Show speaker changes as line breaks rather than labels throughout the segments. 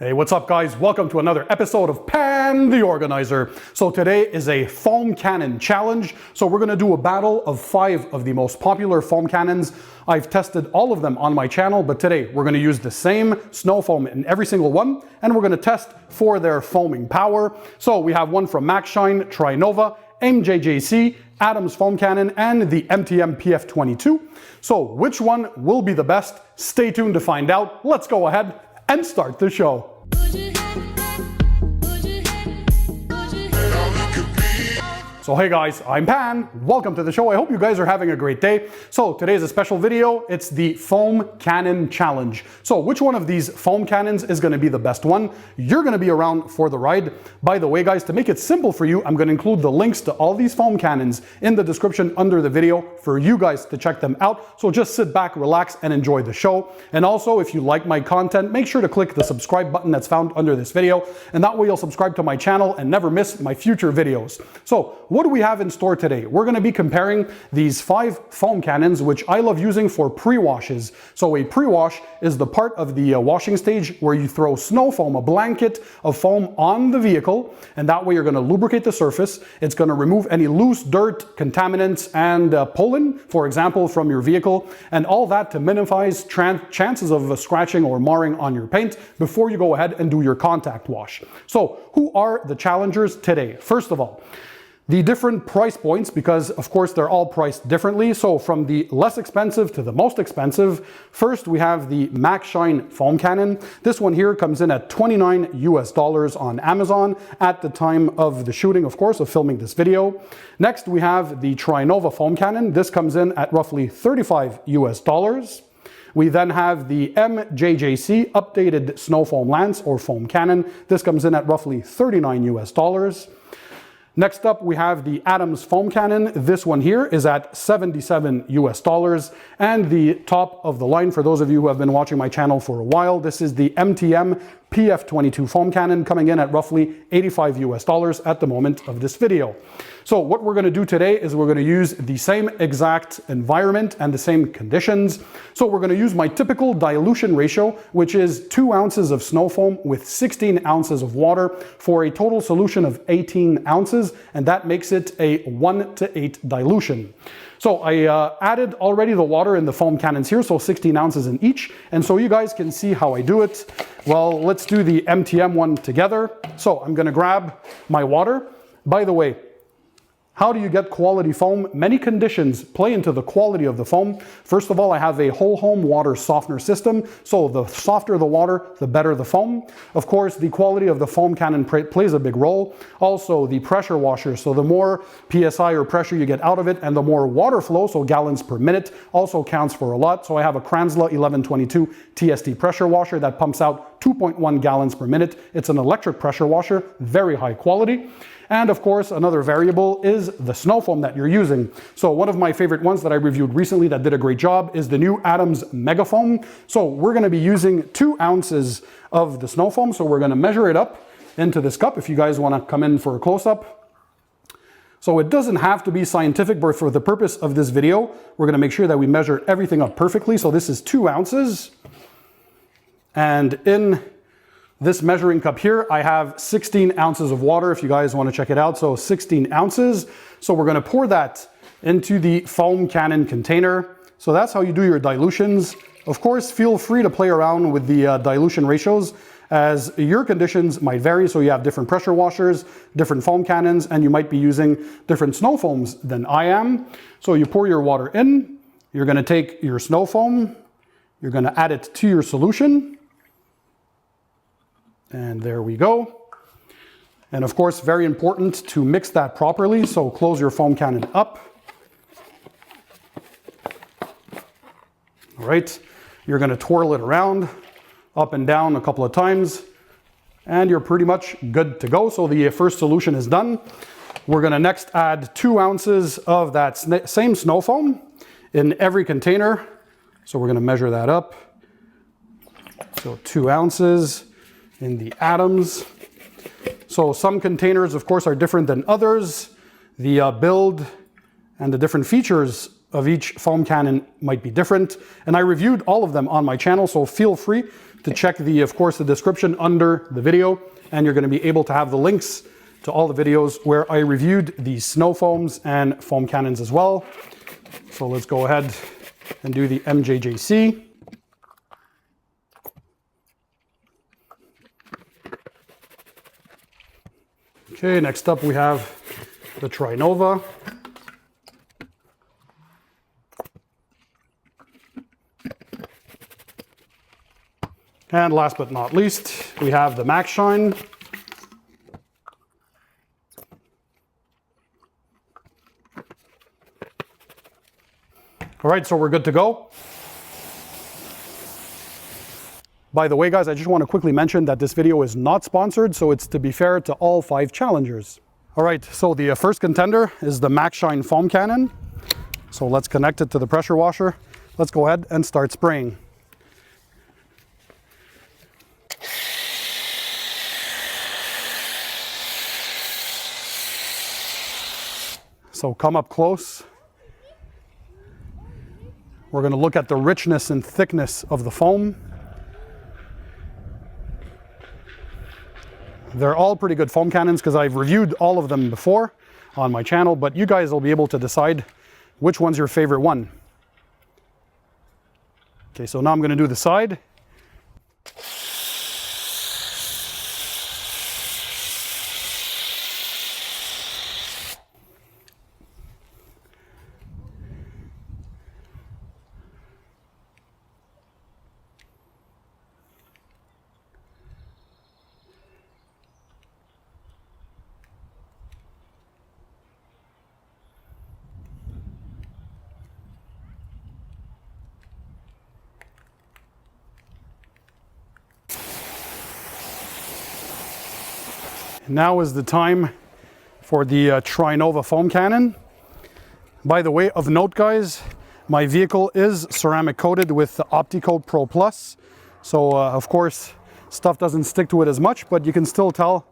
Hey, what's up guys? Welcome to another episode of Pan the Organizer. So today is a foam cannon challenge. So we're gonna do a battle of 5 of the most popular foam cannons. I've tested all of them on my channel, but today we're gonna use the same snow foam in every single one, and we're gonna test for their foaming power. So we have one from MaxShine, TriNova, mjjc, Adams Foam Cannon, and the MTM PF22. So which one will be the best? Stay tuned to find out. Let's go ahead and start the show. So hey guys, I'm Pan. Welcome to the show. I hope you guys are having a great day. So today is a special video. It's the foam cannon challenge. So which one of these foam cannons is going to be the best one? You're going to be around for the ride. By the way guys, to make it simple for you, I'm going to include the links to all these foam cannons in the description under the video for you guys to check them out. So just sit back, relax, and enjoy the show. And also, if you like my content, make sure to click the subscribe button that's found under this video, and that way you'll subscribe to my channel and never miss my future videos. So what do we have in store today? We're going to be comparing these 5 foam cannons, which I love using for pre-washes. So a pre-wash is the part of the washing stage where you throw snow foam, a blanket of foam on the vehicle, and that way you're going to lubricate the surface. It's going to remove any loose dirt, contaminants, and pollen, for example, from your vehicle, and all that to minimize chances of scratching or marring on your paint before you go ahead and do your contact wash. So who are the challengers today? First of all, the different price points, because of course they're all priced differently. So from the less expensive to the most expensive, first we have the MaxShine Foam Cannon. This one here comes in at $29 US on Amazon at the time of the shooting, of course, of filming this video. Next we have the TriNova Foam Cannon. This comes in at roughly $35 US. We then have the mjjc updated snow foam lance or foam cannon. This comes in at roughly $39 US. Next up, we have the Adams Foam Cannon. This one here is at $77 US. And the top of the line, for those of you who have been watching my channel for a while, this is the MTM PF22 Foam Cannon, coming in at roughly $85 US at the moment of this video. So what we're going to do today is we're going to use the same exact environment and the same conditions. So we're going to use my typical dilution ratio, which is 2 ounces of snow foam with 16 ounces of water for a total solution of 18 ounces, and that makes it a 1:8 dilution. So I added already the water in the foam cannons here, so 16 ounces in each. And so you guys can see how I do it. Well, let's do the MTM one together. So I'm going to grab my water. By the way, how do you get quality foam? Many conditions play into the quality of the foam. First of all, I have a whole home water softener system. So the softer the water, the better the foam. Of course, the quality of the foam cannon plays a big role. Also, the pressure washer. So the more PSI or pressure you get out of it and the more water flow, so gallons per minute, also counts for a lot. So I have a Kranzla 1122 TST pressure washer that pumps out 2.1 gallons per minute. It's an electric pressure washer, very high quality. And of course, another variable is the snow foam that you're using. So one of my favorite ones that I reviewed recently that did a great job is the new Adams Mega Foam. So we're going to be using 2 ounces of the snow foam. So we're going to measure it up into this cup if you guys want to come in for a close-up. So it doesn't have to be scientific, but for the purpose of this video, we're going to make sure that we measure everything up perfectly. So this is 2 ounces. And in this measuring cup here, I have 16 ounces of water if you guys want to check it out. So 16 ounces. So we're going to pour that into the foam cannon container. So that's how you do your dilutions. Of course, feel free to play around with the dilution ratios as your conditions might vary. So you have different pressure washers, different foam cannons, and you might be using different snow foams than I am. So you pour your water in, you're going to take your snow foam, you're going to add it to your solution. And there we go. And of course, very important to mix that properly. So close your foam cannon up. All right, you're going to twirl it around, up and down a couple of times, and you're pretty much good to go. So the first solution is done. We're going to next add 2 ounces of that same snow foam in every container. So we're going to measure that up. So 2 ounces. In the Adams. So some containers, of course, are different than others. The build and the different features of each foam cannon might be different. And I reviewed all of them on my channel, so feel free to check of course, the description under the video, and you're going to be able to have the links to all the videos where I reviewed these snow foams and foam cannons as well. So let's go ahead and do the MJJC. Okay, next up we have the TriNova. And last but not least, we have the MaxShine. All right, so we're good to go. By the way, guys, I just want to quickly mention that this video is not sponsored, so it's to be fair to all 5 challengers. All right, so the first contender is the MaxShine Foam Cannon. So let's connect it to the pressure washer. Let's go ahead and start spraying. So come up close. We're going to look at the richness and thickness of the foam. They're all pretty good foam cannons because I've reviewed all of them before on my channel, but you guys will be able to decide which one's your favorite one. Okay, so now I'm going to do the side. Now is the time for the TriNova foam cannon. By the way, of note, guys, my vehicle is ceramic coated with the OptiCoat Pro Plus. So of course, stuff doesn't stick to it as much, but you can still tell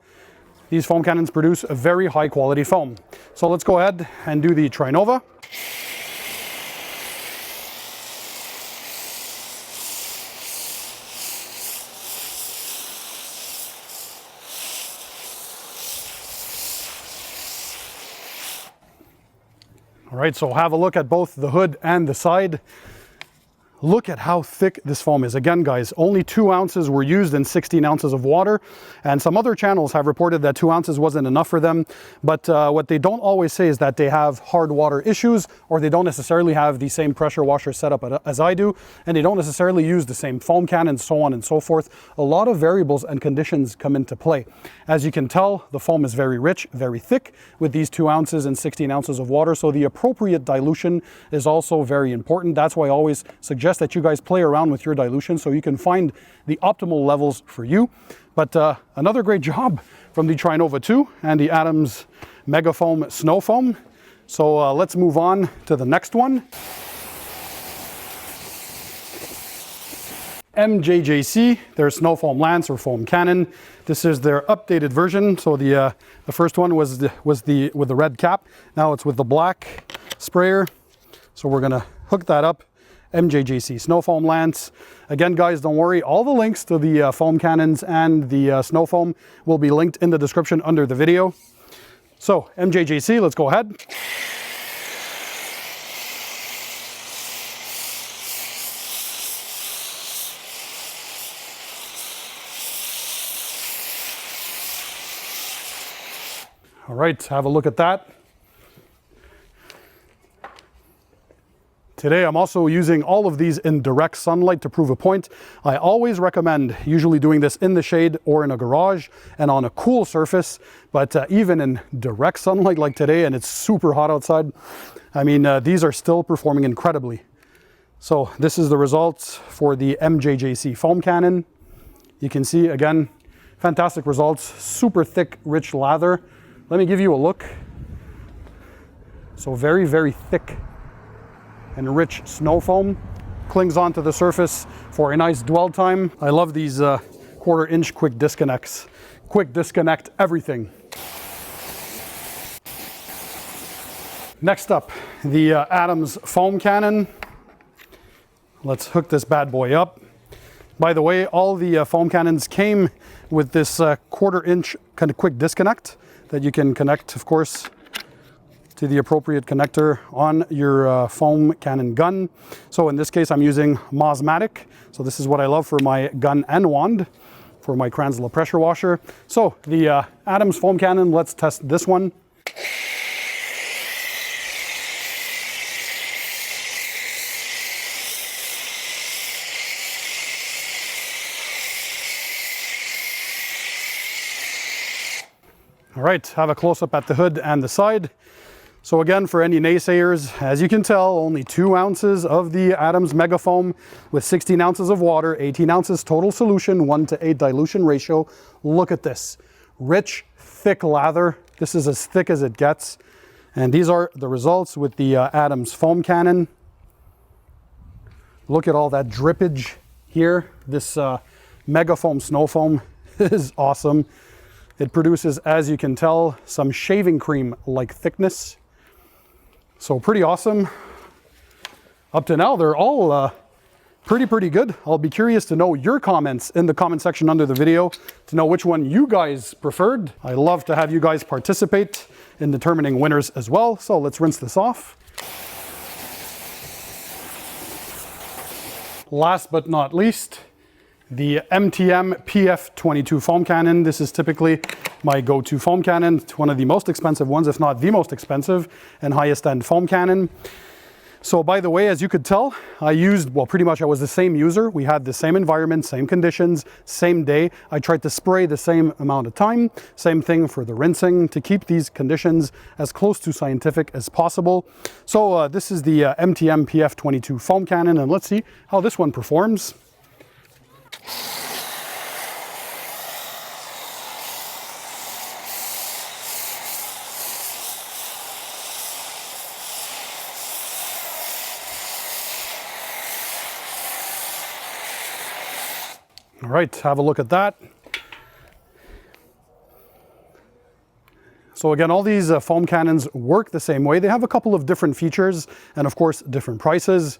these foam cannons produce a very high quality foam. So let's go ahead and do the TriNova. All right, so have a look at both the hood and the side. Look at how thick this foam is. Again, guys, only 2 ounces were used in 16 ounces of water. And some other channels have reported that 2 ounces wasn't enough for them. But what they don't always say is that they have hard water issues, or they don't necessarily have the same pressure washer setup as I do. And they don't necessarily use the same foam can and so on and so forth. A lot of variables and conditions come into play. As you can tell, the foam is very rich, very thick with these 2 ounces and 16 ounces of water. So the appropriate dilution is also very important. That's why I always suggest that you guys play around with your dilution so you can find the optimal levels for you. But another great job from the TriNova 2 and the Adams Mega Foam Snow Foam. So let's move on to the next one. MJJC, their Snow Foam Lance or Foam Cannon. This is their updated version. So the first one was with the red cap. Now it's with the black sprayer. So we're gonna hook that up. MJJC Snow Foam Lance. Again, guys, don't worry. All the links to the foam cannons and the snow foam will be linked in the description under the video. So MJJC, let's go ahead. All right, have a look at that. Today, I'm also using all of these in direct sunlight to prove a point. I always recommend usually doing this in the shade or in a garage and on a cool surface, but even in direct sunlight like today, and it's super hot outside, I mean, these are still performing incredibly. So this is the results for the MJJC foam cannon. You can see, again, fantastic results, super thick, rich lather. Let me give you a look. So very, very thick and rich snow foam, clings onto the surface for a nice dwell time. I love these 1/4 inch quick disconnects. Quick disconnect everything. Next up, the Adams Foam Cannon. Let's hook this bad boy up. By the way, all the foam cannons came with this 1/4 inch kind of quick disconnect that you can connect, of course, to the appropriate connector on your foam cannon gun. So in this case, I'm using Mosmatic. So this is what I love for my gun and wand, for my Kranzla pressure washer. So the Adams foam cannon, let's test this one. All right, have a close-up at the hood and the side. So again, for any naysayers, as you can tell, only 2 ounces of the Adams Mega Foam with 16 ounces of water, 18 ounces total solution, 1:8 dilution ratio. Look at this, rich, thick lather. This is as thick as it gets. And these are the results with the Adams Foam Cannon. Look at all that drippage here. This Mega Foam Snow Foam is awesome. It produces, as you can tell, some shaving cream-like thickness. So pretty awesome. Up to now, they're all pretty good. I'll be curious to know your comments in the comment section under the video to know which one you guys preferred. I love to have you guys participate in determining winners as well. So let's rinse this off. Last but not least, the MTM PF22 Foam Cannon. This is typically my go-to foam cannon. It's one of the most expensive ones, if not the most expensive and highest end foam cannon. So by the way, as you could tell, I used, well, pretty much I was the same user. We had the same environment, same conditions, same day. I tried to spray the same amount of time. Same thing for the rinsing to keep these conditions as close to scientific as possible. So this is the MTM PF22 Foam Cannon, and let's see how this one performs. All right, have a look at that. So again, all these foam cannons work the same way. They have a couple of different features and of course different prices.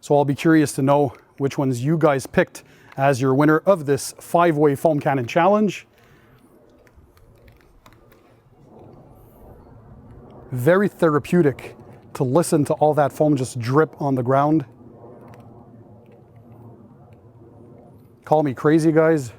So I'll be curious to know which ones you guys picked as your winner of this 5-way foam cannon challenge. Very therapeutic to listen to all that foam just drip on the ground. Call me crazy, guys,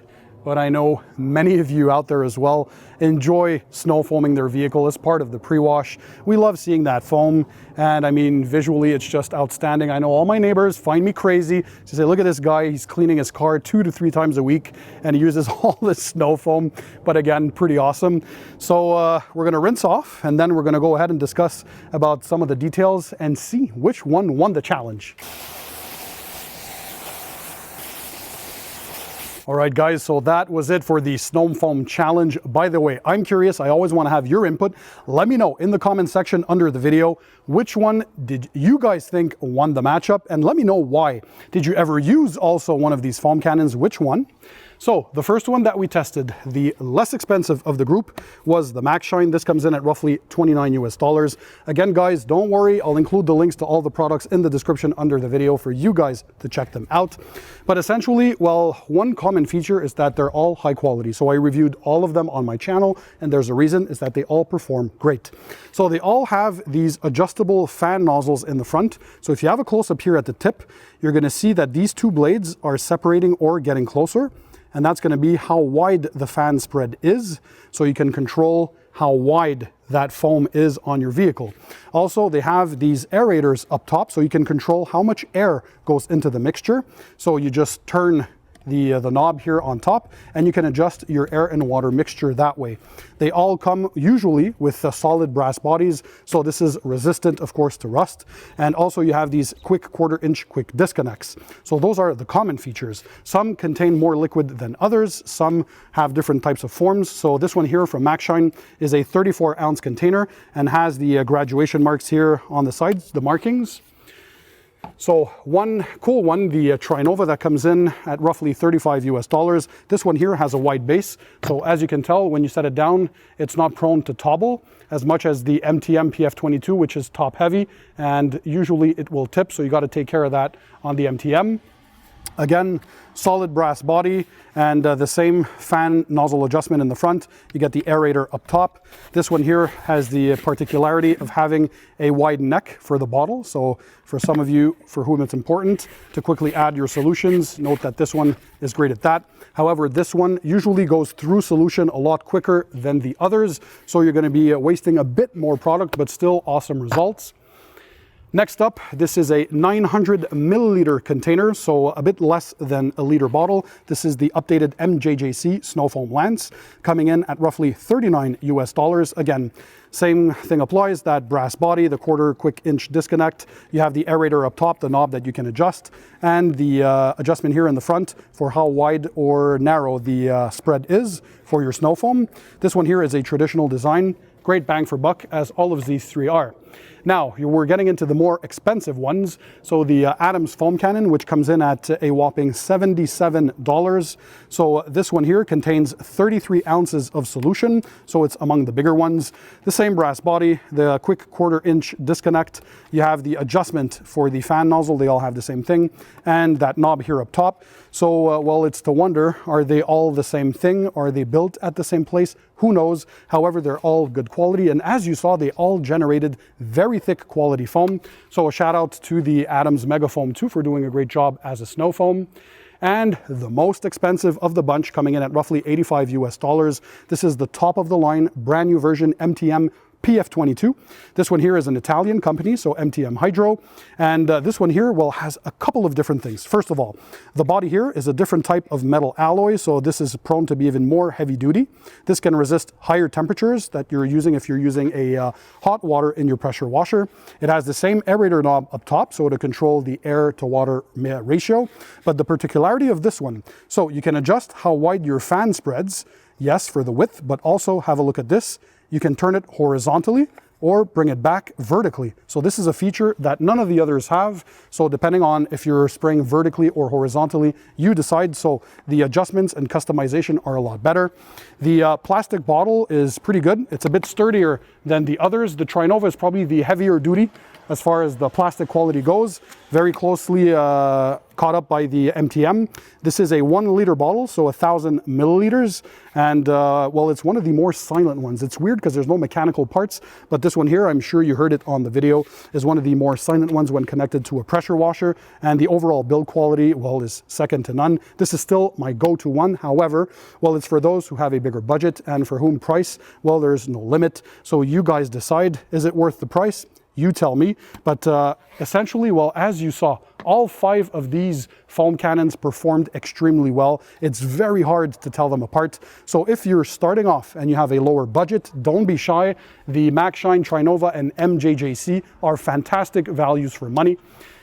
but I know many of you out there as well enjoy snow foaming their vehicle as part of the pre-wash. We love seeing that foam, and I mean, visually it's just outstanding. I know all my neighbors find me crazy to say, look at this guy, he's cleaning his car 2 to 3 times a week and he uses all this snow foam, but again, pretty awesome. So we're gonna rinse off and then we're gonna go ahead and discuss about some of the details and see which one won the challenge. All right, guys, so that was it for the Snow Foam Challenge. By the way, I'm curious, I always want to have your input. Let me know in the comment section under the video, which one did you guys think won the matchup? And let me know why. Did you ever use also one of these foam cannons? Which one? So the first one that we tested, the less expensive of the group, was the MaxShine. This comes in at roughly $29 US. Again, guys, don't worry. I'll include the links to all the products in the description under the video for you guys to check them out. But essentially, well, one common feature is that they're all high quality. So I reviewed all of them on my channel, and there's a reason, is that they all perform great. So they all have these adjustable fan nozzles in the front. So if you have a close-up here at the tip, you're gonna see that these 2 blades are separating or getting closer. And that's going to be how wide the fan spread is, so you can control how wide that foam is on your vehicle. Also, they have these aerators up top, so you can control how much air goes into the mixture. So you just turn the knob here on top, and you can adjust your air and water mixture that way. They all come usually with solid brass bodies, so this is resistant, of course, to rust. And also you have these quick 1/4 inch quick disconnects. So those are the common features. Some contain more liquid than others. Some have different types of forms. So this one here from MaxShine is a 34-ounce container and has the graduation marks here on the sides, the markings. So one cool one, the TriNova, that comes in at roughly $35 US. This one here has a wide base. So as you can tell, when you set it down, it's not prone to topple as much as the MTM PF22, which is top heavy, and usually it will tip. So you got to take care of that on the MTM. Again, solid brass body and the same fan nozzle adjustment in the front. You get the aerator up top. This one here has the particularity of having a wide neck for the bottle. So for some of you for whom it's important to quickly add your solutions, note that this one is great at that. However, this one usually goes through solution a lot quicker than the others. So you're going to be wasting a bit more product, but still awesome results. Next up, this is a 900 milliliter container, so a bit less than a liter bottle. This is the updated MJJC snow foam lance, coming in at roughly $39 US. Again, same thing applies, that brass body, the quarter quick inch disconnect. You have the aerator up top, the knob that you can adjust, and the adjustment here in the front for how wide or narrow the spread is for your snow foam. This one here is a traditional design. Great bang for buck, as all of these three are. Now, we're getting into the more expensive ones. So the Adams Foam Cannon, which comes in at a whopping $77. So this one here contains 33 ounces of solution, so it's among the bigger ones. The same brass body, the quick quarter inch disconnect. You have the adjustment for the fan nozzle, they all have the same thing, and that knob here up top. So, well, it's to wonder, are they all the same thing? Are they built at the same place? Who knows? However, they're all good quality, and as you saw, they all generated very thick quality foam. So a shout out to the Adams Mega Foam 2 for doing a great job as a snow foam. And the most expensive of the bunch, coming in at roughly $85 US. This is the top of the line, brand new version MTM PF22. This one here is an Italian company, so MTM Hydro. And this one here, well, has a couple of different things. First of all, the body here is a different type of metal alloy, so this is prone to be even more heavy duty. This can resist higher temperatures that you're using if you're using a hot water in your pressure washer. It has the same aerator knob up top, so to control the air to water ratio. But the particularity of this one, so you can adjust how wide your fan spreads, yes, for the width, but also have a look at this. You can turn it horizontally or bring it back vertically. So this is a feature that none of the others have. So depending on if you're spraying vertically or horizontally, you decide. So the adjustments and customization are a lot better. The plastic bottle is pretty good. It's a bit sturdier than the others. The TriNova is probably the heavier duty as far as the plastic quality goes. Very closely caught up by the MTM. This is a 1 liter bottle, so 1,000 milliliters. And well, it's one of the more silent ones. It's weird because there's no mechanical parts, but this one here, I'm sure you heard it on the video, is one of the more silent ones when connected to a pressure washer. And the overall build quality, well, is second to none. This is still my go-to one. However, well, it's for those who have a bigger budget and for whom price, well, there's no limit. So you guys decide, is it worth the price? You tell me. But essentially, well, as you saw, all 5 of these foam cannons performed extremely well. It's very hard to tell them apart. So if you're starting off and you have a lower budget, don't be shy. The MaxShine, TriNova, and MJJC are fantastic values for money.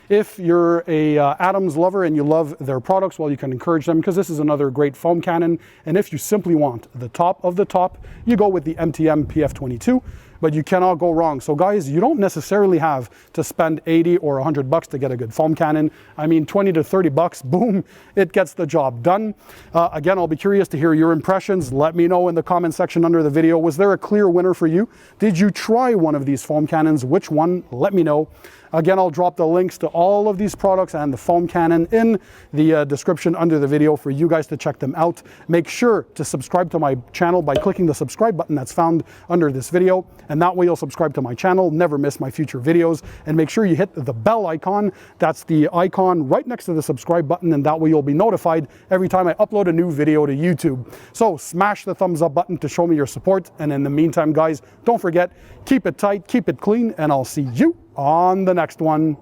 If you're a Adams lover and you love their products, well, you can encourage them because this is another great foam cannon. And if you simply want the top of the top, you go with the MTM PF22. But you cannot go wrong. So guys, you don't necessarily have to spend 80 or 100 bucks to get a good foam cannon. I mean, 20 to 30 bucks, boom, it gets the job done. Again, I'll be curious to hear your impressions. Let me know in the comment section under the video. Was there a clear winner for you? Did you try one of these foam cannons? Which one? Let me know. Again, I'll drop the links to all of these products and the foam cannon in the description under the video for you guys to check them out. Make sure to subscribe to my channel by clicking the subscribe button that's found under this video. And that way you'll subscribe to my channel, never miss my future videos. And make sure you hit the bell icon. That's the icon right next to the subscribe button. And that way you'll be notified every time I upload a new video to YouTube. So smash the thumbs up button to show me your support. And in the meantime, guys, don't forget, keep it tight, keep it clean, and I'll see you on the next one.